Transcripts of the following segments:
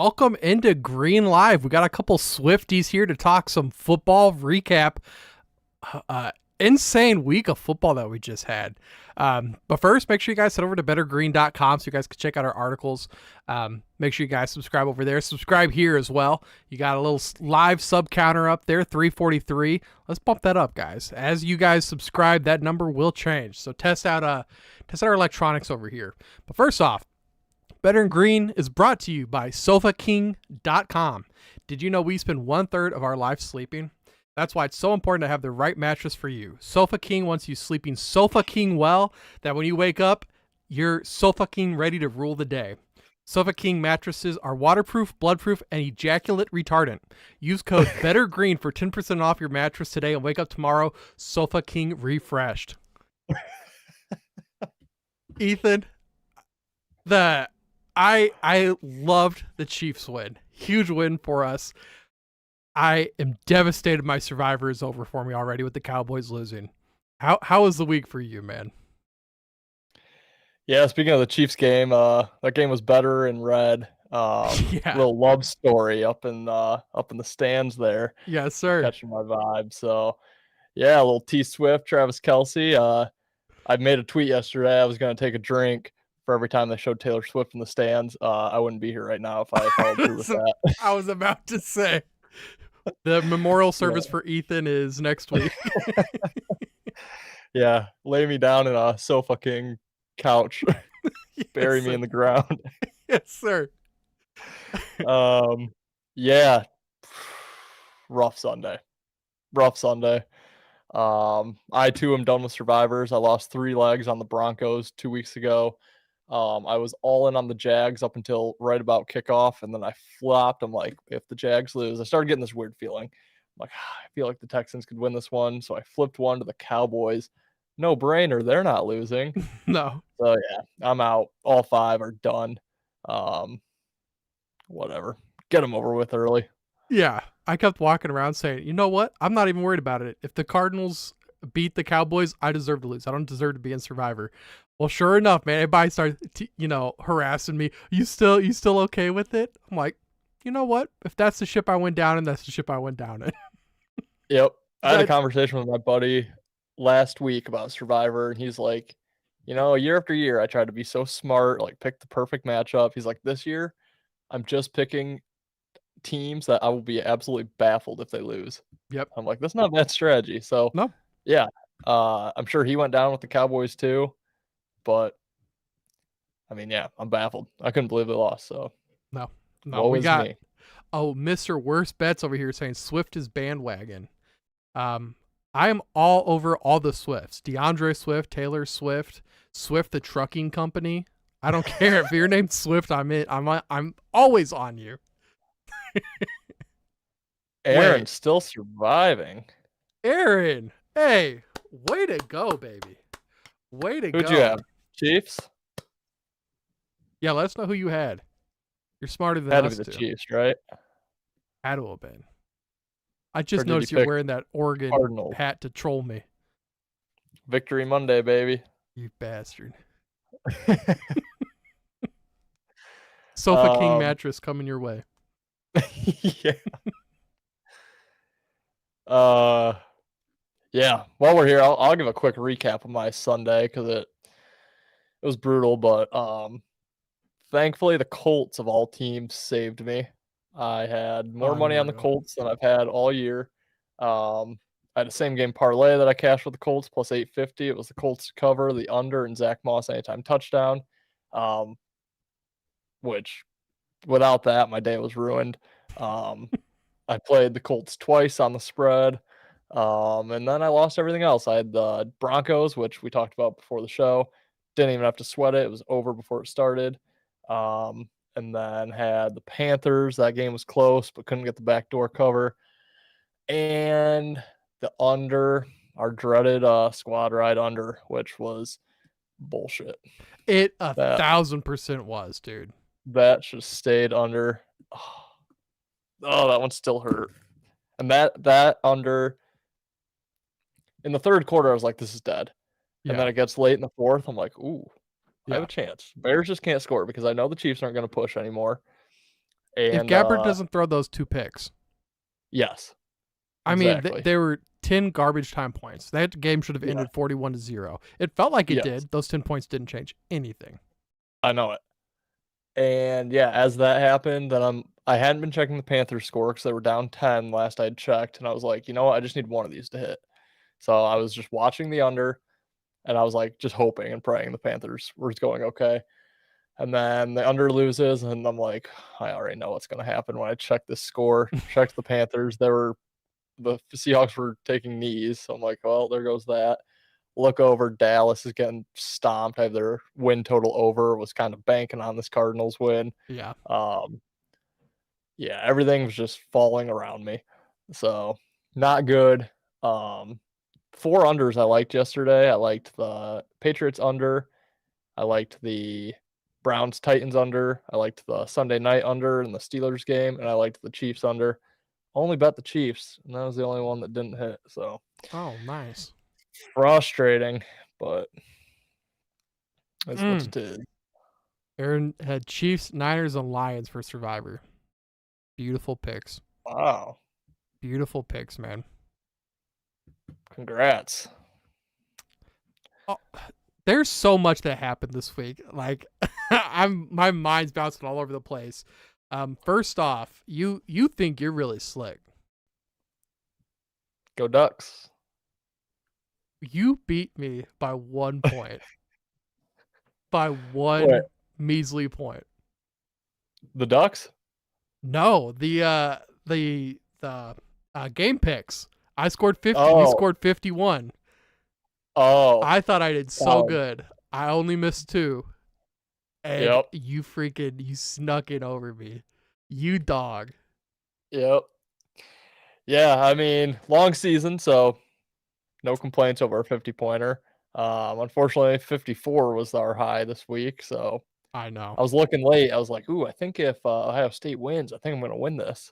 welcome into Green Live. We got a couple Swifties here to talk some football recap. Uh, Insane week of football that we just had. But first, make sure you guys head over to bettergreen.com so you guys can check out our articles. Make sure you guys subscribe over there. Subscribe here as well. You got a little live sub counter up there, 343. Let's bump that up, guys. As you guys subscribe, that number will change. So test out our electronics over here. But first off, Better and Green is brought to you by SofaKing.com. Did you know we spend 1/3 of our life sleeping? That's why it's so important to have the right mattress for you. Sofa King wants you sleeping Sofa King well, that when you wake up, you're Sofa King ready to rule the day. Sofa King mattresses are waterproof, bloodproof, and ejaculate retardant. Use code BETTERGREEN for 10% off your mattress today and wake up tomorrow Sofa King refreshed. Ethan, I loved the Chiefs win. Huge win for us. I am devastated my Survivor is over for me already with the Cowboys losing. How was the week for you, man? Yeah, speaking of the Chiefs game, that game was better in red. Yeah. Little love story up in the stands there. Yes, sir. Catching my vibe. So yeah, a little T Swift, Travis Kelce. I made a tweet yesterday. I was gonna take a drink for every time they showed Taylor Swift in the stands. I wouldn't be here right now if I followed through with that. I was about to say the memorial service for Ethan is next week. Yeah, lay me down in a Sofa King couch, bury me in the ground. Yes, sir. Yeah, rough Sunday. I too am done with Survivors. I lost 3 legs on the Broncos 2 weeks ago. I was all in on the Jags up until right about kickoff, and then I flopped. I'm like, if the Jags lose, I started getting this weird feeling. I'm like, I feel like the Texans could win this one. So I flipped one to the Cowboys. No brainer. They're not losing. No. So yeah, I'm out. All 5 are done. Whatever. Get them over with early. Yeah. I kept walking around saying, you know what? I'm not even worried about it. If the Cardinals beat the Cowboys, I deserve to lose. I don't deserve to be in Survivor. Well, sure enough, man, everybody started, harassing me. You still okay with it? I'm like, you know what? If that's the ship I went down in, that's the ship I went down in. Yep. I had a conversation with my buddy last week about Survivor, and he's like, year after year, I tried to be so smart, like pick the perfect matchup. He's like, this year, I'm just picking teams that I will be absolutely baffled if they lose. Yep. I'm like, that's not a bad strategy. So, no. Yeah. I'm sure he went down with the Cowboys too. But, I mean, yeah, I'm baffled. I couldn't believe they lost. So, no, we got me. Mr. Worst Bets over here saying Swift is bandwagon. I am all over all the Swifts. DeAndre Swift, Taylor Swift, Swift the trucking company. I don't care if your name's Swift. I'm in. I'm always on you. Aaron's still surviving. Aaron, hey, way to go, baby. Way to go. Who'd you have? Chiefs? Yeah, let us know who you had. You're smarter than us. Had to be the Chiefs, right? Had to have been. I just noticed you're wearing that Oregon hat to troll me. Victory Monday, baby. You bastard. Sofa King mattress coming your way. Yeah. Yeah. While we're here, I'll give a quick recap of my Sunday because it was brutal, but thankfully the Colts of all teams saved me. I had more money on the Colts than I've had all year. I had a same game parlay that I cashed with the Colts plus 850. It was the Colts to cover, the under, and Zach Moss anytime touchdown. Which without that, my day was ruined. I played the Colts twice on the spread. And then I lost everything else. I had the Broncos, which we talked about before the show. Didn't even have to sweat it. It was over before it started. And then had the Panthers. That game was close, but couldn't get the backdoor cover. And the under, our dreaded squad ride under, which was bullshit. It 1,000% was, dude. That should have stayed under. Oh, that one still hurt. And that under, in the third quarter, I was like, this is dead. Yeah. And then it gets late in the fourth. I'm like, ooh, I have a chance. Bears just can't score because I know the Chiefs aren't going to push anymore. If And Gabbert doesn't throw those 2 picks, yes, I mean, exactly. they were 10 garbage time points. That game should have Yeah. ended 41-0. It felt like it Yes, did. Those 10 points didn't change anything. I know it. And yeah, as that happened, then I hadn't been checking the Panthers score because they were down 10 last I'd checked, and I was like, you know what, I just need one of these to hit. So I was just watching the under, and I was like just hoping and praying the Panthers were going okay. And then the under loses, and I'm like, I already know what's gonna happen when I check this score. Checked the Panthers, the Seahawks were taking knees. So I'm like, well, there goes that. Look over, Dallas is getting stomped. I have their win total over. Was kind of banking on this Cardinals win. Yeah. Um, yeah, everything was just falling around me. So not good. 4 unders I liked yesterday. I liked the Patriots under. I liked the Browns Titans under. I liked the Sunday night under in the Steelers game, and I liked the Chiefs under. Only bet the Chiefs, and that was the only one that didn't hit. So Oh, nice. frustrating, but that's what it is. Aaron had Chiefs, Niners, and Lions for Survivor. Beautiful picks. Wow. Beautiful picks, man. Congrats. Oh, there's so much that happened this week. Like, my mind's bouncing all over the place. First off, you think you're really slick. Go Ducks. You beat me by 1 point. By one What? measly point. The Ducks? No, the game picks. I scored 50. You Oh. scored 51. Oh. I thought I did so good. I only missed 2. And Yep. you snuck it over me. You dog. Yep. Yeah, I mean, long season, so no complaints over a 50-pointer. Unfortunately, 54 was our high this week, so I know. I was looking late. I was like, ooh, I think if Ohio State wins, I think I'm going to win this.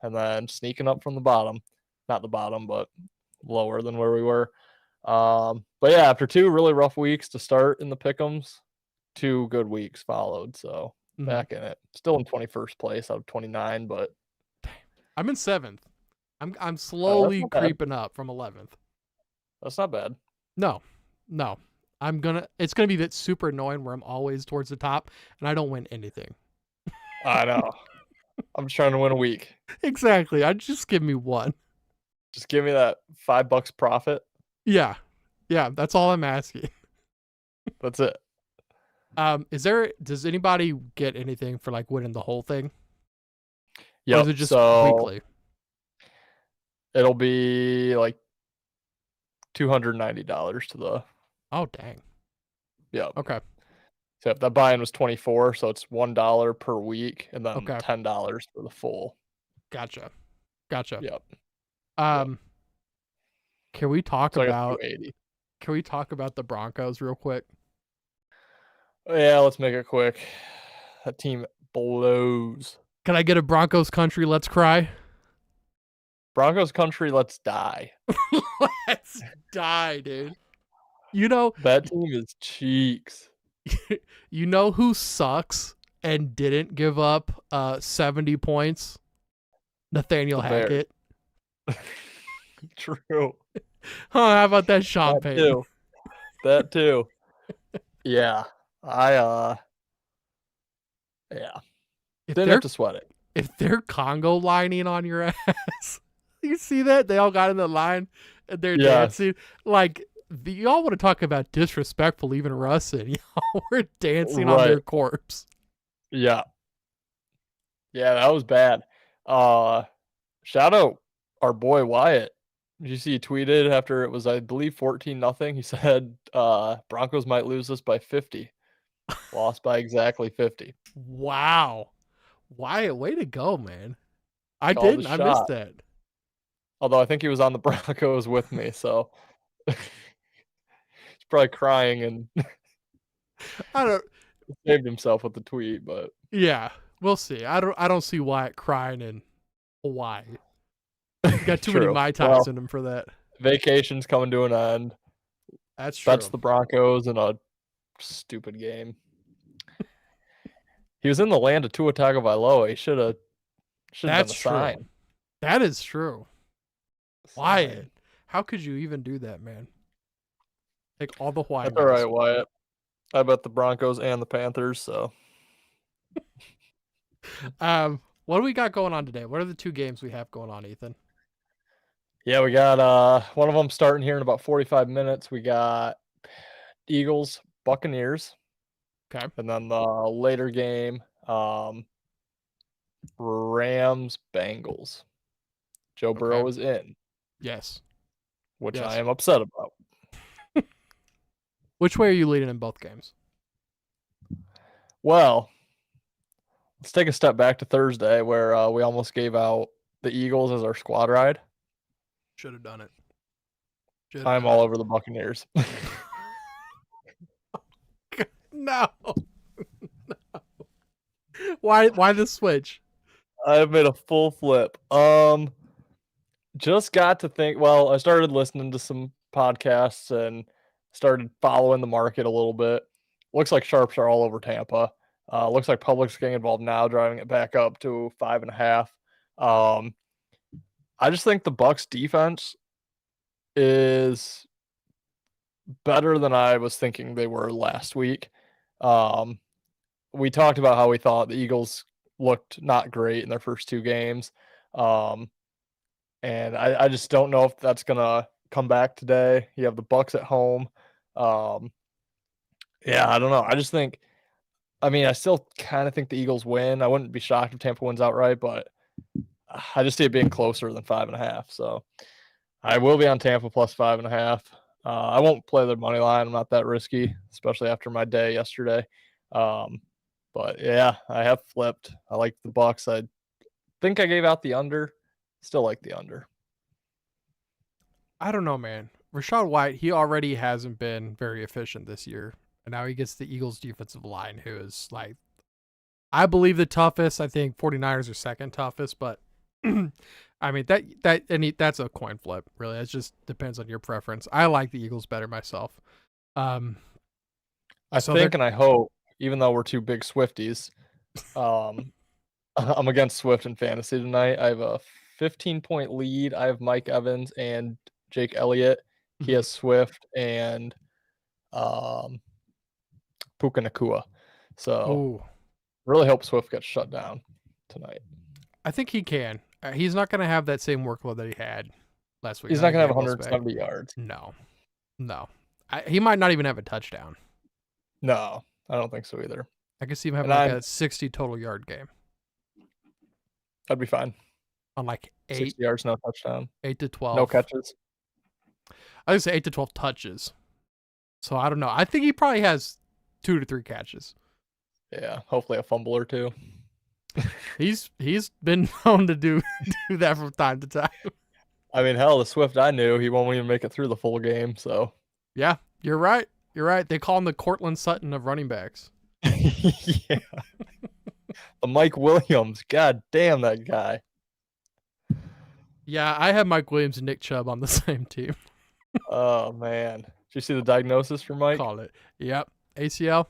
And then sneaking up from the bottom. Not the bottom, but lower than where we were. But yeah, after 2 really rough weeks to start in the pick'ems, 2 good weeks followed. So back in it. Still in 21st place out of 29, but I'm in 7th. I'm slowly not bad. creeping up from 11th. That's not bad. No. It's gonna be that super annoying where I'm always towards the top and I don't win anything. I know. I'm just trying to win a week. Exactly. Just give me 1. Just give me that $5 profit. Yeah. That's all I'm asking. That's it. Does anybody get anything for like winning the whole thing? Yeah. Or is it just weekly? It'll be like $290 to the. Oh dang. Yeah. Okay. So if that buy-in was 24, so it's $1 per week, and then Okay. $10 for the full. Gotcha. Yep. Can we talk So about $280. Can we talk about the Broncos real quick? Yeah, let's make it quick. That team blows. Can I get a Broncos country let's cry? Broncos country, let's die. Let's die, dude. You know That team is cheeks. you know who sucks and didn't give up 70 points? Nathaniel Hackett. True. How about that, Sean Payton? That too. Yeah. Yeah. Didn't have to sweat it. If they're Congo lining on your ass, you see that? They all got in the line and they're dancing. Like, y'all want to talk about disrespectful, even Russ and y'all were dancing on their corpse. Yeah. Yeah, that was bad. Shout out our boy Wyatt. Did you see he tweeted after it was, I believe, 14-0? He said Broncos might lose this by 50. Lost by exactly 50. Wow. Wyatt, way to go, man. I missed that. Although I think he was on the Broncos with me, so he's probably crying and saved himself with the tweet, but yeah, we'll see. I don't see Wyatt crying in Hawaii. He's got too many Mai Tais in him for that. Vacation's coming to an end. That's true. That's the Broncos in a stupid game. He was in the land of Tua Tagovailoa. He should have Should have been That's a true. sign. That is true. Wyatt, Sign. how could you even do that, man? Take all the white That's all noise. right, Wyatt. I bet the Broncos and the Panthers. So What do we got going on today? What are the two games we have going on, Ethan? yeah, we got one of them starting here in about 45 minutes. We got Eagles, Buccaneers, Okay. and then the later game, Rams, Bengals. Joe Burrow Okay. is in, Yes. which I Yes. am upset about. Which way are you leading in both games? Well, let's take a step back to Thursday where we almost gave out the Eagles as our squad ride. Should have done it. I'm all over the Buccaneers. No. Why the switch? I've made a full flip. Just got to think. Well, I started listening to some podcasts and started following the market a little bit. Looks like sharps are all over Tampa. Looks like public's getting involved now, driving it back up to 5.5. I just think the Bucks defense is better than I was thinking they were last week. We talked about how we thought the Eagles looked not great in their first two games. And I just don't know if that's gonna come back today. You have the Bucks at home. Yeah, I don't know. I just think I mean, I still kind of think the Eagles win. I wouldn't be shocked if Tampa wins outright, but I just see it being closer than 5.5. So I will be on Tampa plus 5.5. I won't play the money line. I'm not that risky, especially after my day yesterday. But yeah, I have flipped. I like the Bucks. I think I gave out the under. Still like the under. I don't know, man. Rachaad White, he already hasn't been very efficient this year. And now he gets the Eagles defensive line, who is like, I believe the toughest. I think 49ers are second toughest, but I mean that's a coin flip, really. It just depends on your preference. I like the Eagles better myself. I think and I hope, even though we're two big Swifties, I'm against Swift in fantasy tonight. I have a 15-point lead. I have Mike Evans and Jake Elliott. He has Swift and Puka Nakua. So really hope Swift gets shut down tonight. I think he can. He's not going to have that same workload that he had last week. He's not going to have 170 yards. No. He might not even have a touchdown. No, I don't think so either. I could see him having like a 60 total yard game. That'd be fine. On like 60 yards, no touchdown. 8 to 12. No catches. I would say 8 to 12 touches. So I don't know. I think he probably has 2 to 3 catches. Yeah, hopefully a fumble or two. He's been known to do that from time to time. I mean, hell, the Swift I knew, he won't even make it through the full game. So yeah, you're right. You're right. They call him the Cortland Sutton of running backs. Yeah. The Mike Williams. God damn that guy. Yeah, I have Mike Williams and Nick Chubb on the same team. Oh man. Did you see the diagnosis for Mike? Call it. Yep. ACL.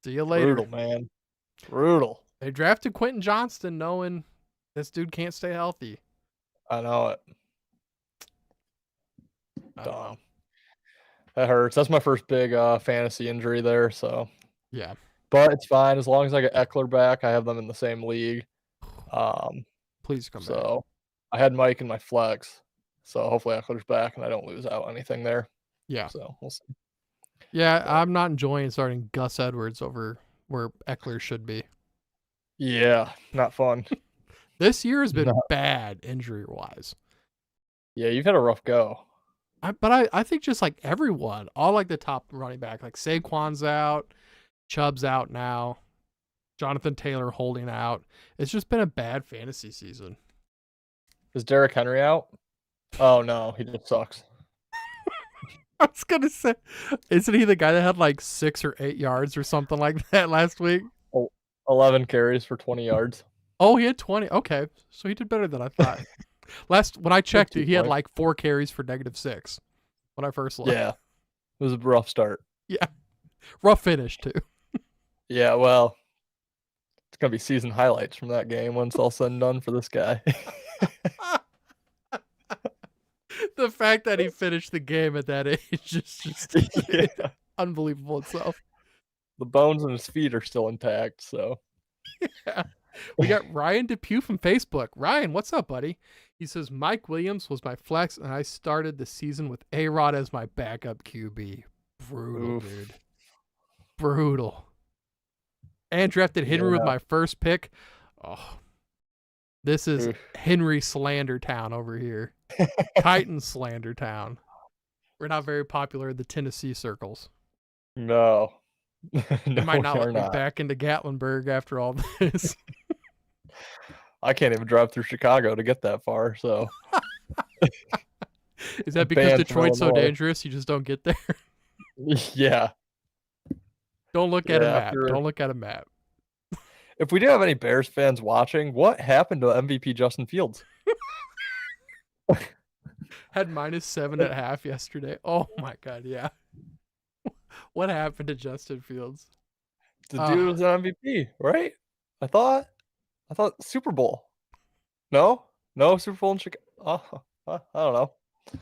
See you later. Brutal, man. Brutal. They drafted Quentin Johnston knowing this dude can't stay healthy. I know it. I don't know. That hurts. That's my first big fantasy injury there. So yeah, but it's fine as long as I get Eckler back. I have them in the same league. Please come back. So I had Mike in my flex. So hopefully Eckler's back and I don't lose out anything there. Yeah. So we'll see. Yeah, I'm not enjoying starting Gus Edwards over where Eckler should be. Yeah, not fun. This year has been bad injury-wise. Yeah, you've had a rough go. But I think just like everyone, all like the top running back, like Saquon's out, Chubb's out now, Jonathan Taylor holding out. It's just been a bad fantasy season. Is Derrick Henry out? Oh no, he just sucks. I was gonna say, isn't he the guy that had like 6 or 8 yards or something like that last week? 11 carries for 20 yards. Oh, he had 20. Okay, so he did better than I thought. When I checked it, he had like 4 carries for -6 when I first looked. Yeah, it was a rough start. Yeah, rough finish too. Yeah, well, gonna be season highlights from that game when it's all said and done for this guy. The fact that he finished the game at that age is just Yeah. unbelievable itself. The bones in his feet are still intact, so. Yeah. We got Ryan Depew from Facebook. Ryan, what's up, buddy? He says, Mike Williams was my flex, and I started the season with A-Rod as my backup QB. Brutal, Oof. dude. Brutal. And drafted Henry with my first pick. Oh, this is Henry slander town over here. Titan slander town. We're not very popular in the Tennessee circles. No. They might not let me back into Gatlinburg after all this. I can't even drive through Chicago to get that far, so. Is that because Detroit's so dangerous you just don't get there? Yeah. Don't look at a map. Don't look at a map. If we do have any Bears fans watching, what happened to MVP Justin Fields? Had -7 at half yesterday. Oh my God, yeah. What happened to Justin Fields? The dude was an MVP, right? I thought Super Bowl. No Super Bowl in Chicago. I don't know.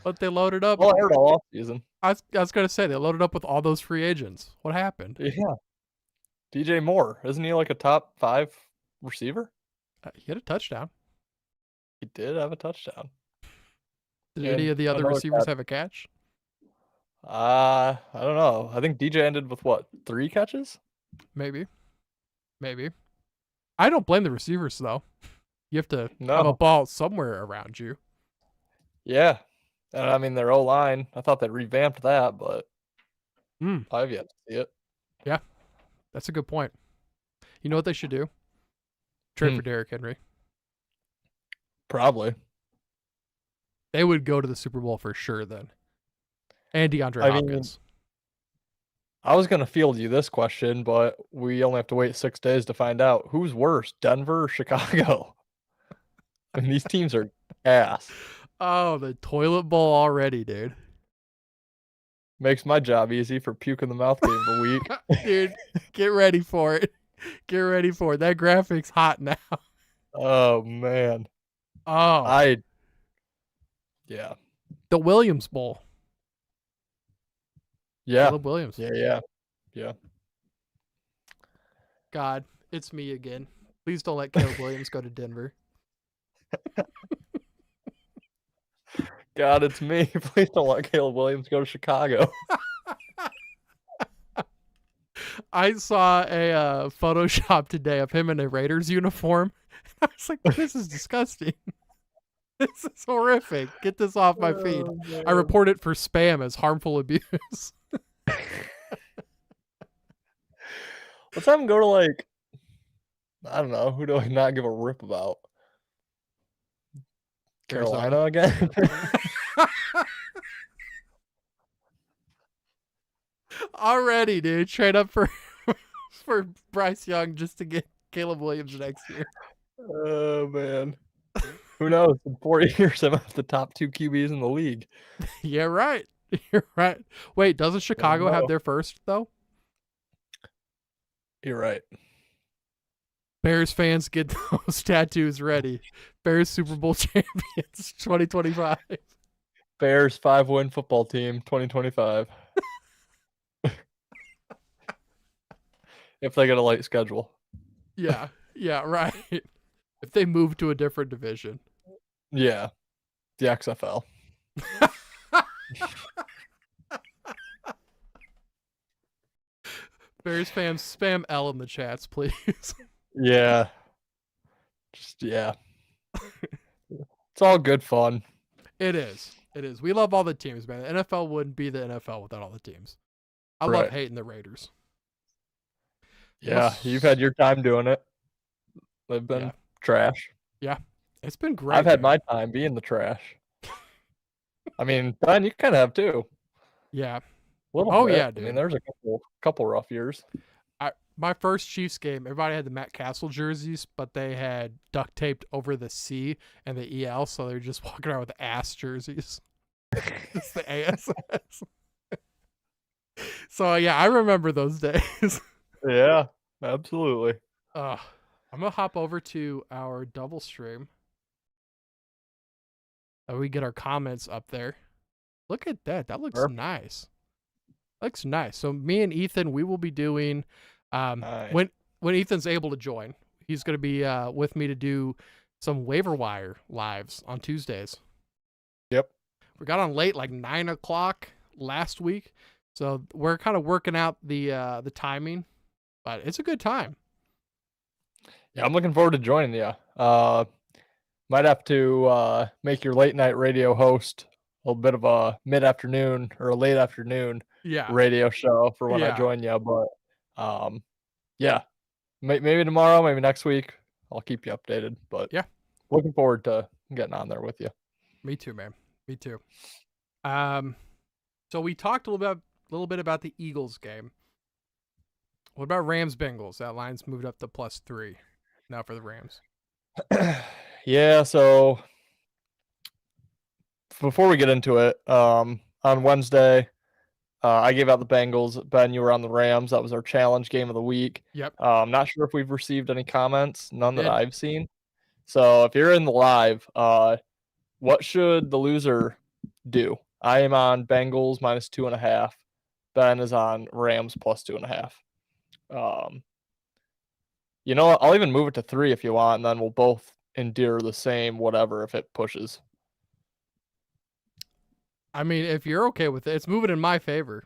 But they loaded up. Well, I heard all off season. I was gonna say they loaded up with all those free agents. What happened? Yeah. DJ Moore, isn't he like a top 5 receiver? He had a touchdown. He did have a touchdown. Did any of the other receivers have a catch? I don't know. I think DJ ended with what, 3 catches? Maybe. I don't blame the receivers though. You have to have a ball somewhere around you. Yeah. And I mean their O-line, I thought they revamped that, but I've yet to see it. Yeah. That's a good point. You know what they should do? Trade for Derrick Henry. Probably. They would go to the Super Bowl for sure then. And DeAndre Hopkins. I was going to field you this question, but we only have to wait 6 days to find out. Who's worse, Denver or Chicago? And these teams are ass. Oh, the toilet bowl already, dude. Makes my job easy for puke in the mouth game of the week. Dude, get ready for it. Get ready for it. That graphic's hot now. Oh, man. Oh. Yeah. The Williams Bowl. Yeah. Caleb Williams. Yeah. God, it's me again. Please don't let Caleb Williams go to Denver. God, it's me. Please don't let Caleb Williams go to Chicago. I saw a Photoshop today of him in a Raiders uniform. I was like, this is disgusting. This is horrific. Get this off my feed. I report it for spam as harmful abuse. Let's have him go to, like, I don't know. Who do I not give a rip about? Carolina again? Already, dude. Trade up for Bryce Young just to get Caleb Williams next year. Oh, man. Who knows? In 4 years, I'm at the top 2 QBs in the league. Yeah, right. You're right. Wait, doesn't Chicago have their first, though? You're right. Bears fans, get those tattoos ready. Bears Super Bowl champions 2025. Bears 5-win football team 2025. If they get a light schedule. Yeah, right. If they move to a different division. Yeah. The XFL. Bears fans, spam L in the chats, please. Yeah. Yeah. It's all good fun. It is. We love all the teams, man. The NFL wouldn't be the NFL without all the teams. I love hating the Raiders. Yeah, you've had your time doing it. They've been trash. Yeah, it's been great. I've had my time being the trash. I mean, Ben, you kind of have too. Yeah. Yeah, dude. I mean, there's a couple rough years. My first Chiefs game, everybody had the Matt Castle jerseys, but they had duct taped over the C and the EL, so they were just walking around with ass jerseys. It's the ASS. So, yeah, I remember those days. Yeah, absolutely. I'm gonna hop over to our double stream. We get our comments up there. Look at that. That looks Perfect. nice. Looks nice. So me and Ethan, we will be doing Nice. when Ethan's able to join. He's going to be with me to do some waiver wire lives on Tuesdays. Yep. We got on late, like 9:00 last week, so we're kind of working out the timing, but it's a good time. Yeah, I'm looking forward to joining you. Might have to make your late night radio host a little bit of a mid-afternoon or a late afternoon Yeah, radio show for when I yeah, join you. But yeah, maybe tomorrow, maybe next week. I'll keep you updated. But yeah. looking forward to getting on there with you. Me too, man. Me too. So we talked a little bit about the Eagles game. What about Rams Bengals? That line's moved up to +3 now for the Rams. Yeah, so before we get into it, on Wednesday, I gave out the Bengals. Ben, you were on the Rams. That was our challenge game of the week. Yep. I'm not sure if we've received any comments, none that Did. I've seen. So if you're in the live, what should the loser do? I am on Bengals -2.5. Ben is on Rams +2.5. You know what? I'll even move it to 3 if you want, and then we'll both endure the same whatever if it pushes. I mean, if you're okay with it, it's moving in my favor.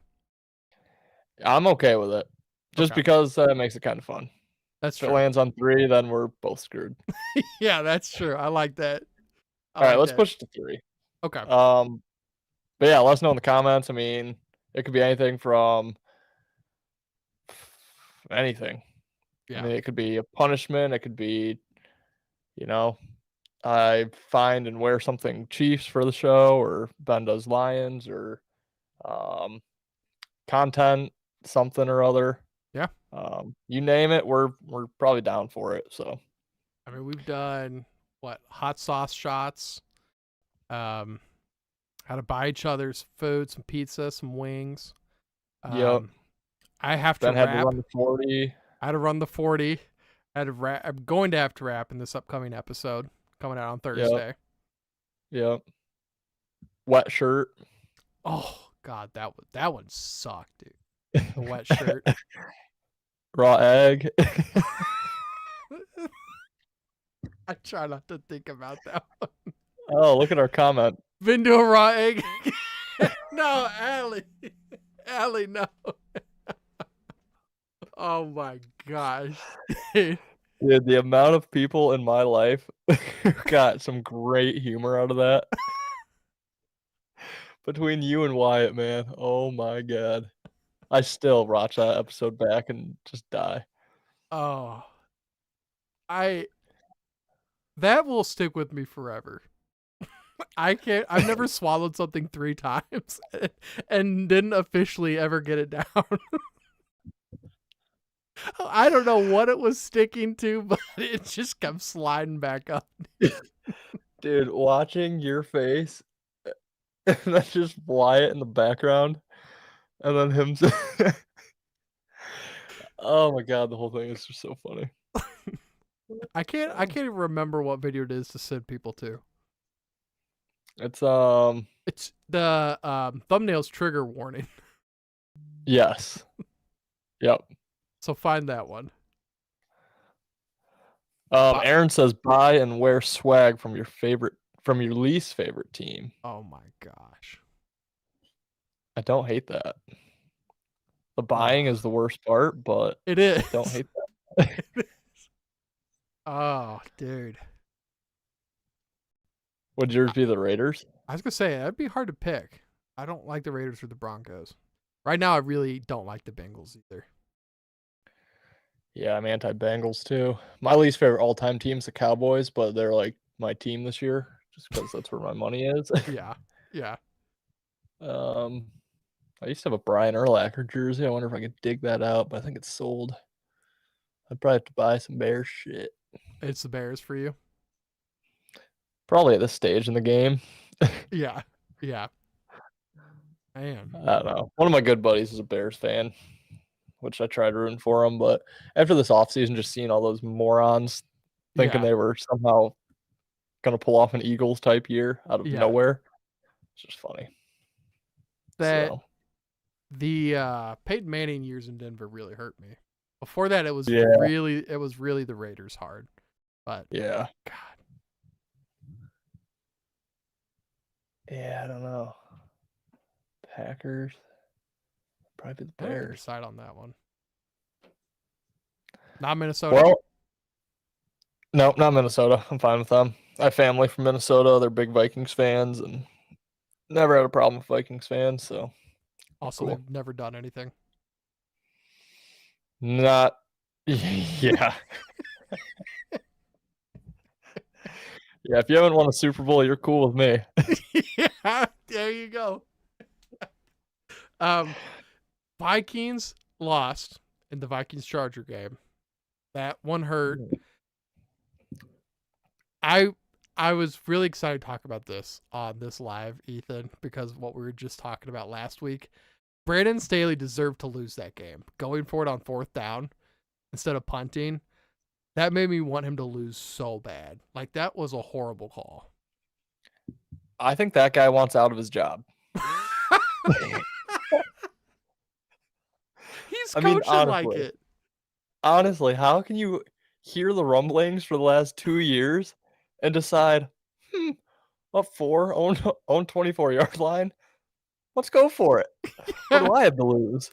I'm okay with it, just Okay. because that makes it kind of fun. That's If it true. lands on 3, then we're both screwed. Yeah, that's true. I like that. All right, let's push it to 3. Okay. But yeah, let us know in the comments. I mean, it could be anything from anything. I Yeah. mean, it could be a punishment. It could be, you know, I find and wear something Chiefs for the show, or Ben does Lions, or content, something or other. Yeah. You name it, we're probably down for it. So I mean, we've done what? Hot sauce shots. How to buy each other's food, some pizza, some wings. yep. I have to Ben had to rap. run the 40. I had to run the 40. I had to rap. I'm going to have to rap in this upcoming episode coming out on Yep. Thursday. Yep. Wet shirt. Oh God, that one sucked, dude. The wet shirt. Raw egg. I try not to think about that one. Oh, look at our comment. Been to a raw egg. No, Allie. Allie, no. Oh my gosh. Dude, the amount of people in my life got some great humor out of that. Between you and Wyatt, man. Oh my God. I still watch that episode back and just die. Oh. That will stick with me forever. I've never swallowed something 3 times and didn't officially ever get it down. I don't know what it was sticking to, but it just kept sliding back up. Dude, watching your face and then just Wyatt in the background and then him. Oh my God, the whole thing is just so funny. I can't even remember what video it is to send people to. It's It's the thumbnail's trigger warning. yes. Yep. So find that one. Aaron says buy and wear swag from your least favorite team. Oh my gosh. I don't hate that. The buying is the worst part, but It is. don't hate that. Oh, dude. Would yours be the Raiders? I was gonna say that'd be hard to pick. I don't like the Raiders or the Broncos. Right now, I really don't like the Bengals either. Yeah, I'm anti-Bengals too. My least favorite all-time team's the Cowboys, but they're like my team this year just because that's where my money is. Yeah, yeah. I used to have a Brian Urlacher jersey. I wonder if I could dig that out, but I think it's sold. I'd probably have to buy some Bears shit. It's the Bears for you. Probably at this stage in the game. Yeah, yeah. Man, I don't know. One of my good buddies is a Bears fan. which I tried rooting for them. But after this offseason, just seeing all those morons thinking Yeah. they were somehow going to pull off an Eagles type year out of Yeah. nowhere, it's just funny. That So the Peyton Manning years in Denver really hurt me. Before that, it was yeah, really the Raiders hard. But yeah, God, yeah. I don't know. Packers, probably the I don't even Bears. decide on that one. Not Minnesota. Well, no, not Minnesota. I'm fine with them. I have family from Minnesota. They're big Vikings fans, and never had a problem with Vikings fans. So Also, cool. they've never done anything. Not, yeah, yeah. If you haven't won a Super Bowl, you're cool with me. Yeah, there you go. Vikings lost in the Vikings Charger game. That one hurt. I was really excited to talk about this on this live, Ethan, because of what we were just talking about last week. Brandon Staley deserved to lose that game. Going for it on 4th down instead of punting, that made me want him to lose so bad. Like, that was a horrible call. I think that guy wants out of his job. He's I mean, coaching like it. honestly, how can you hear the rumblings for the last 2 years and decide, up 4, own 24-yard line? Let's go for it. What do I have to lose?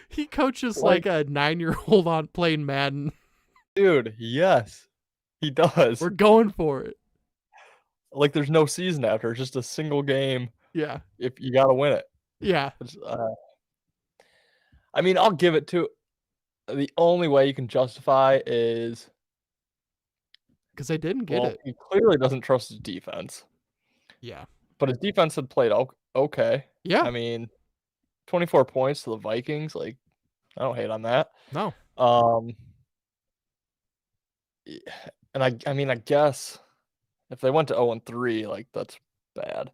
He coaches Like, like a 9-year-old on playing Madden. dude, yes, he does. We're going for it. Like, there's no season after. It's just a single game. Yeah. If you got to win it. Yeah. I mean, I'll give it to. The only way you can justify is Because they didn't get it. he clearly doesn't trust his defense. Yeah. But his defense had played okay. Yeah. I mean, 24 points to the Vikings. Like, I don't hate on that. No. And I mean, I guess if they went to 0-3, like, that's bad.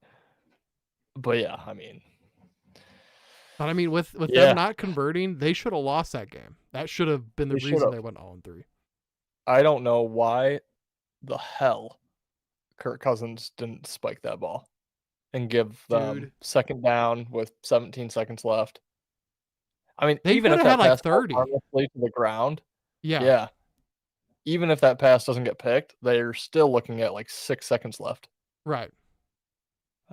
But yeah, I mean. But I mean, with Yeah. them not converting, they should have lost that game. That should have been the They reason should've. they went 0-3. I don't know why the hell Kirk Cousins didn't spike that ball and give them Dude. 2nd down with 17 seconds left. I mean, They even could if have that had like pass falls 30. harmlessly to the ground, Yeah. yeah, even if that pass doesn't get picked, they're still looking at like 6 seconds left. Right.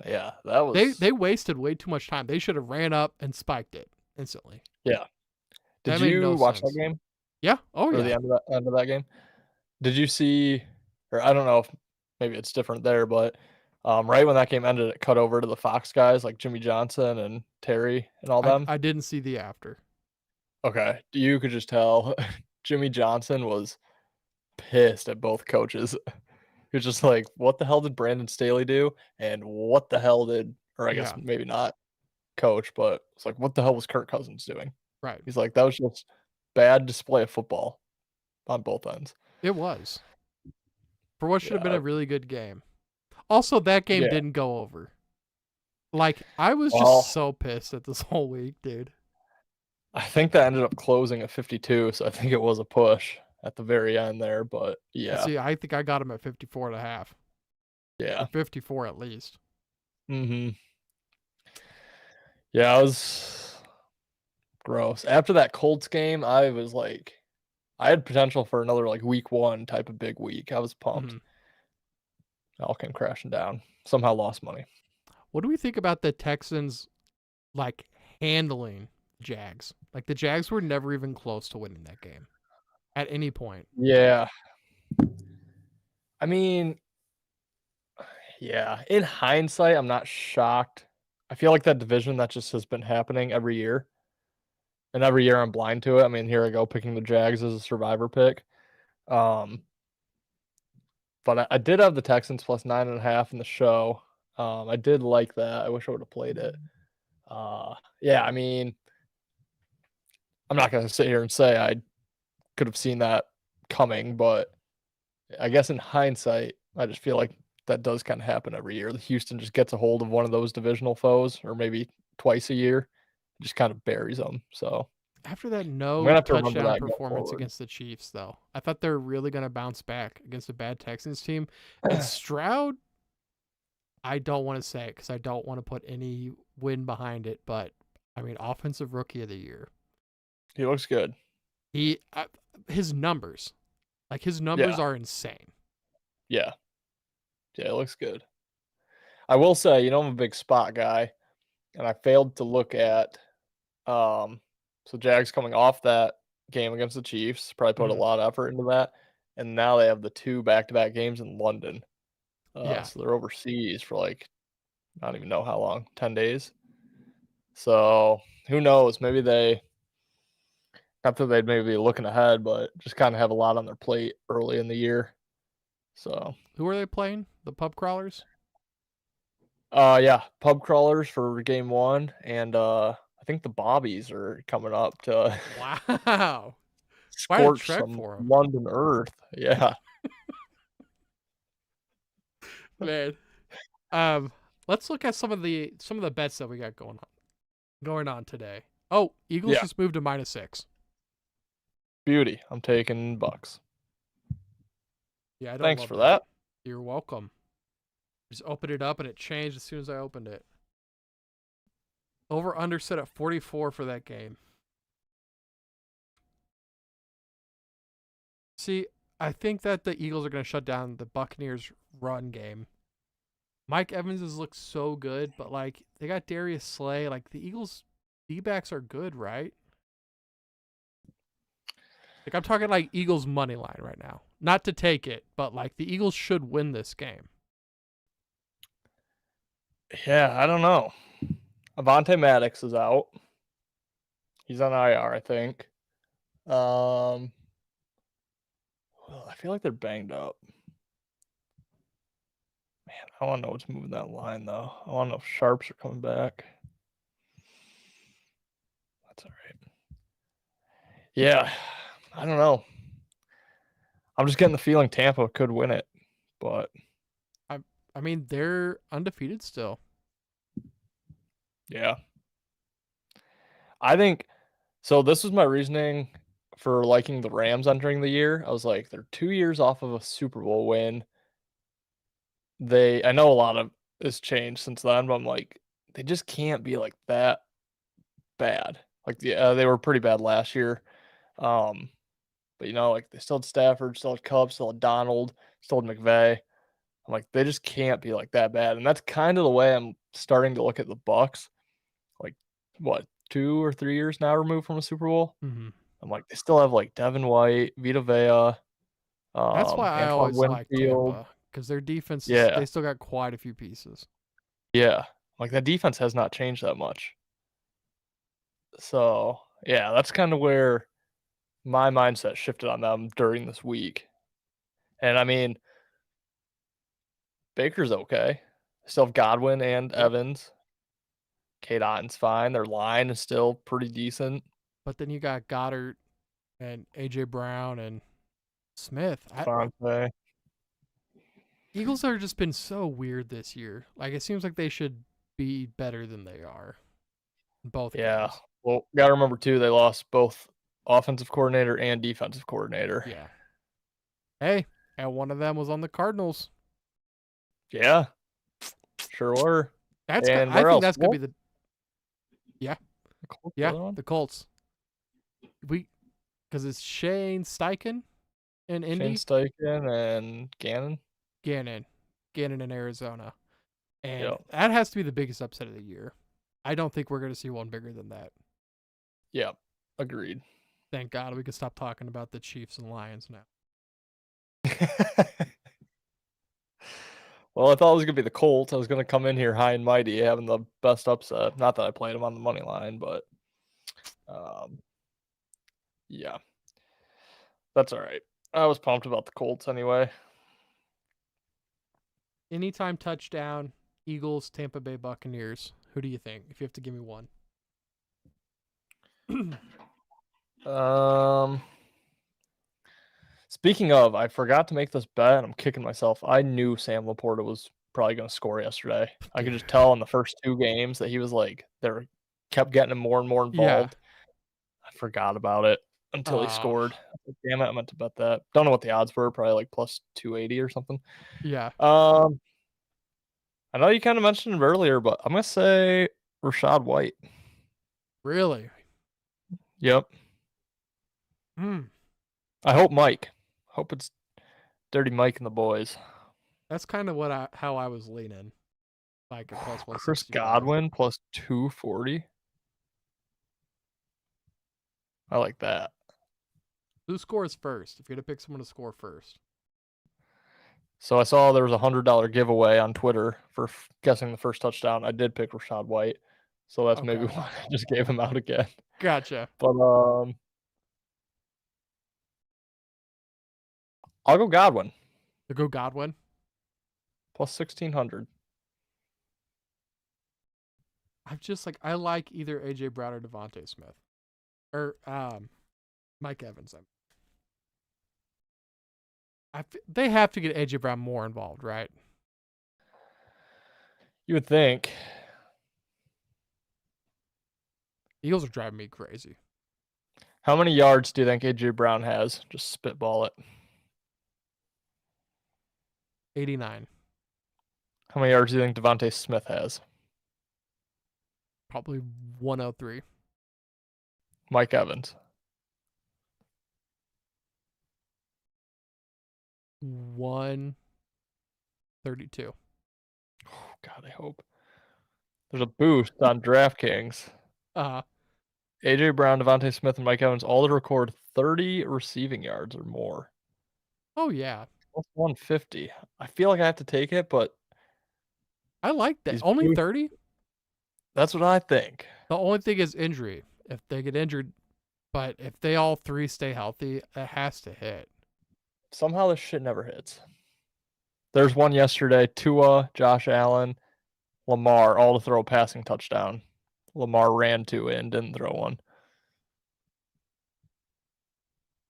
Yeah, that was They wasted way too much time. They should have ran up and spiked it instantly. yeah. Did That made you no watch sense. that game Yeah. Oh or the yeah. end of that game? Did you see, or I don't know if maybe it's different there, but right when that game ended, it cut over to the Fox guys like Jimmy Johnson and Terry and all them. I didn't see the after. Okay, you could just tell Jimmy Johnson was pissed at both coaches. He was just like, "What the hell did Brandon Staley do? And what the hell did, or I guess Yeah. maybe not coach, but it's like, what the hell was Kirk Cousins doing?" Right. He's like, "That was just bad display of football on both ends." It was. For what should have been Yeah, a really good game. Also, that game yeah. didn't go over. Like, I was Well, just so pissed at this whole week, dude. I think that ended up closing at 52, so I think it was a push at the very end there, but yeah, See, I think I got him at 54.5. yeah. Or 54 at least. Mhm. Yeah, it was gross. After that Colts game, I was like, I had potential for another like week 1 type of big week. I was pumped. Mhm. All came crashing down. Somehow lost money. What do we think about the Texans, like, handling Jags? Like, the Jags were never even close to winning that game at any point. Yeah. I mean, yeah, in hindsight, I'm not shocked. I feel like that division that just has been happening every year. And every year I'm blind to it. I mean, here I go picking the Jags as a survivor pick. Um, but I did have the Texans plus 9.5 in the show. I did like that. I wish I would have played it. Yeah, I mean, I'm not gonna sit here and say I could have seen that coming, but I guess in hindsight, I just feel like that does kind of happen every year. The Houston just gets a hold of one of those divisional foes, or maybe twice a year, just kind of buries them. So After that I'm no gonna have to remember touchdown that going performance forward. against the Chiefs, though, I thought they were really going to bounce back against a bad Texans team. And Stroud, I don't want to say it because I don't want to put any win behind it, but I mean, offensive rookie of the year. He looks good. He, his numbers, like his numbers Yeah, are insane. yeah, yeah. It looks good. I will say, I'm a big spot guy, and I failed to look at. So Jags coming off that game against the Chiefs, probably put a Mhm. lot of effort into that, and now they have the 2 back-to-back games in London. Yeah. So they're overseas for like I don't even know how long, 10 days. So who knows? Maybe they not that they'd maybe be looking ahead, but just kind of have a lot on their plate early in the year. So Who are they playing? The pub crawlers? yeah, pub crawlers for game 1, and I think the Bobbies are coming up to Wow. Quite a scorch trek some for him. London earth. Yeah. Man. Um, let's look at some of the bets that we got going on today. Oh, Eagles Yeah. just moved to -6. Beauty. I'm taking Bucks. Yeah, I don't Thanks love for that. that. You're welcome. Just opened it up and it changed as soon as I opened it. Over under set at 44 for that game. See, I think that the Eagles are going to shut down the Buccaneers run game. Mike Evans has looked so good, but like they got Darius Slay. Like the Eagles D-backs are good, right? Like I'm talking like Eagles money line right now. Not to take it, but like the Eagles should win this game. Yeah, I don't know. Avonte Maddox is out. He's on IR, I think. Well, I feel like they're banged up. Man, I want to know what's moving that line though. I want to know if Sharps are coming back. That's all right. Yeah, I don't know. I'm just getting the feeling Tampa could win it, but I I mean they're undefeated still. yeah, I think so. This was my reasoning for liking the Rams entering the year. I was like, they're 2 years off of a Super Bowl win. I know a lot of has changed since then, but I'm like, they just can't be like that bad. Like they were pretty bad last year. Um, but like they still had Stafford, still had Cup, still had Donald, still had McVay. I'm like, they just can't be like that bad. And that's kind of the way I'm starting to look at the Bucks. Like what, 2 or 3 years now removed from a Super Bowl? Mm-hmm. I'm like, they still have like Devin White, Vita Vea, That's why I Antoine always like Winfield. Tampa because their defense is Yeah, they still got quite a few pieces. yeah. Like that defense has not changed that much. So yeah, that's kind of where my mindset shifted on them during this week. And I mean, Baker's okay. Still have Godwin and Yep. Evans. Kate Otton's fine. Their line is still pretty decent. But then you got Goddard and AJ Brown and Smith. Fonte. Eagles have just been so weird this year. Like it seems like they should be better than they are in both Yeah. games. Well, gotta remember too, they lost both offensive coordinator and defensive coordinator. Yeah. Hey, and one of them was on the Cardinals. Yeah, sure were. And I where think else? that's gonna Well, be the yeah the Colts, the yeah other one? the Colts. We because it's Shane Steichen in Shane Indy, Steichen and Gannon. Gannon, Gannon in Arizona, and Yep. that has to be the biggest upset of the year. I don't think we're gonna see one bigger than that. Yep. Agreed. Thank God we can stop talking about the Chiefs and Lions now. Well, I thought it was gonna be the Colts. I was gonna come in here high and mighty, having the best upset. Not that I played them on the money line, but um, yeah, that's all right. I was pumped about the Colts anyway. Anytime touchdown, Eagles, Tampa Bay Buccaneers. Who do you think? If you have to give me one. Um, Speaking of, I forgot to make this bet. And I'm kicking myself. I knew Sam Laporta was probably going to score yesterday. I could Dude. just tell in the first 2 games that he was like, kept getting him more and more Yeah. involved. I forgot about it until he Oh, scored. Damn it, I meant to bet that. Don't know what the odds were, probably like plus 280 or something. yeah. Um, I know you kind of mentioned him earlier, but I'm gonna say Rashad White. Really? Yep. Hmm. I hope Mike. Hope it's Dirty Mike and the boys. That's kind of how I was leaning. Like a plus Chris 165. Godwin plus 240. I like that. Who scores first? If you had to pick someone to score first. So I saw there was $100 giveaway on Twitter for guessing the first touchdown. I did pick Rashad White, so that's maybe Okay. why I just gave him out again. Gotcha. But I'll go Godwin To go Godwin. plus 1600. I'm just like I like either AJ Brown or Devontae Smith. Or Mike Evans. They have to get AJ Brown more involved, right? You would think. Eagles are driving me crazy. How many yards do you think AJ Brown has? Just spitball it. 89. How many yards do you think Devontae Smith has? Probably 103. Mike Evans. 132. Oh, God, I hope. There's a boost on DraftKings. Uh AJ Brown, Devontae Smith, and Mike Evans all to record 30 receiving yards or more. oh yeah. Plus 150. I feel like I have to take it, but I like that. these Only boosts, 30? that's what I think. The only thing is injury. If they get injured, but if they all three stay healthy, it has to hit. Somehow this shit never hits. There's one yesterday. Tua, Josh Allen, Lamar, all to throw a passing touchdown. Lamar ran two and didn't throw one.